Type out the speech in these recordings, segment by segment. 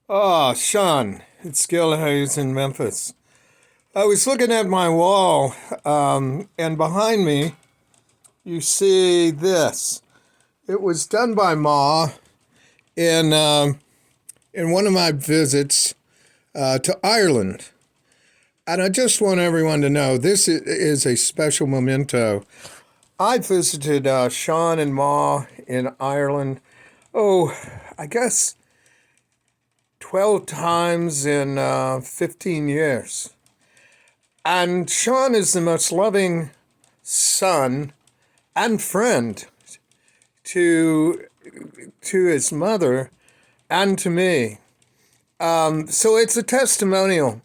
Oh, Sean, it's Gil Hayes in Memphis. I was looking at my wall, and behind me, you see this. It was done by Ma in one of my visits to Ireland. And I just want everyone to know this is a special memento. I visited Sean and Ma in Ireland, oh, I guess 12 times in 15 years. And Sean is the most loving son and friend to his mother and to me. So it's a testimonial.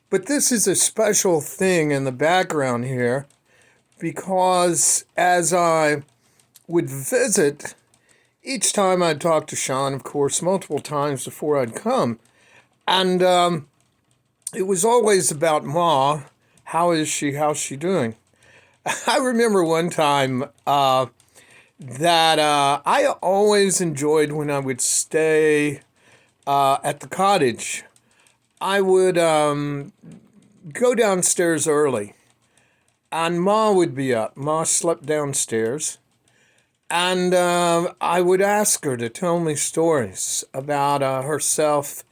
But this is a special thing in the background here because as I would visit, each time I'd talk to Sean, of course, multiple times before I'd come. And it was always about Ma. How is she? How's she doing? I remember one time that I always enjoyed when I would stay at the cottage. I would go downstairs early, and Ma would be up. Ma slept downstairs, and I would ask her to tell me stories about herself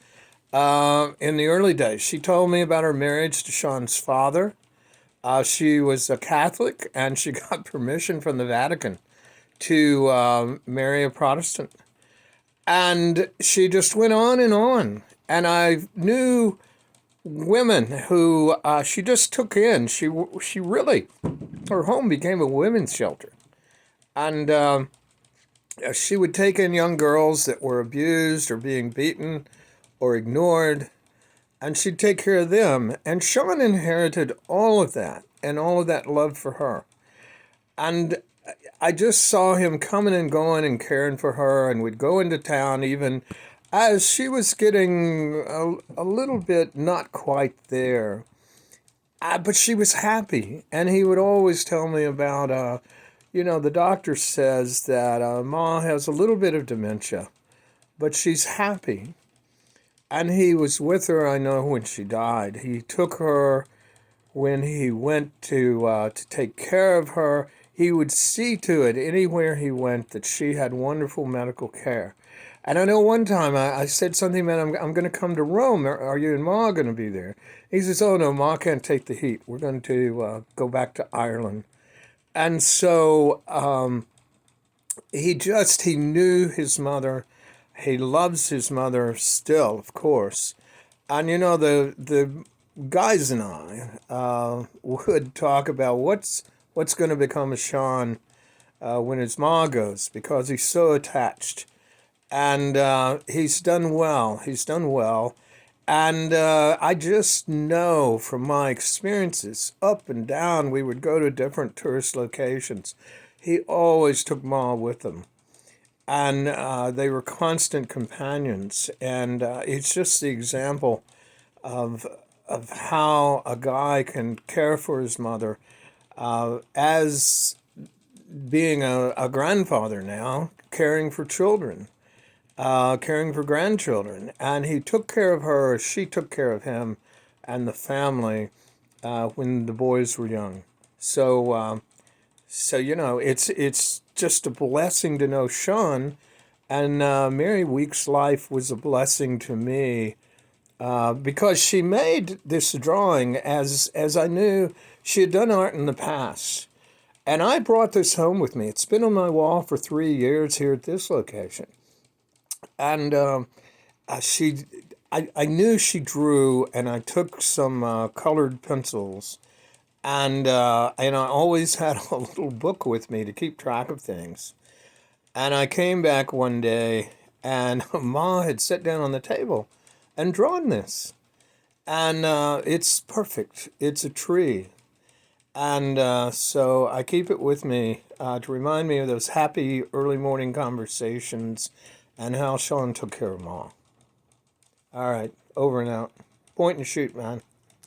in the early days. She told me about her marriage to Sean's father. She was a Catholic, and she got permission from the Vatican to marry a Protestant. And she just went on and on. And I knew women who she just took in. She really, her home became a women's shelter. And she would take in young girls that were abused or being beaten or ignored, and she'd take care of them. And Sean inherited all of that and all of that love for her. And I just saw him coming and going and caring for her, and would go into town even as she was getting a little bit not quite there. But she was happy, and he would always tell me about, the doctor says that Ma has a little bit of dementia, but she's happy. And he was with her, I know, when she died. He took her when he went to take care of her. He would see to it anywhere he went that she had wonderful medical care. And I know one time I said something about, I'm going to come to Rome. Are you and Ma going to be there? He says, oh, no, Ma can't take the heat. We're going to go back to Ireland. And so he knew his mother. He loves his mother still, of course. And the guys and I would talk about what's going to become of Sean when his ma goes, because he's so attached, and he's done well. He's done well, and I just know from my experiences up and down. We would go to different tourist locations. He always took ma with him, and they were constant companions. And it's just the example of how a guy can care for his mother as being a grandfather now, caring for children, caring for grandchildren. And he took care of her, she took care of him and the family when the boys were young. So it's just a blessing to know Sean. And Mary Weeks' life was a blessing to me because she made this drawing as I knew she had done art in the past. And I brought this home with me. It's been on my wall for 3 years here at this location. And she, I knew she drew, and I took some colored pencils, and I always had a little book with me to keep track of things. And I came back one day, and Ma had sat down on the table and drawn this. And it's perfect. It's a tree. And so I keep it with me to remind me of those happy early morning conversations and how Sean took care of Ma. All right, over and out. Point and shoot, man.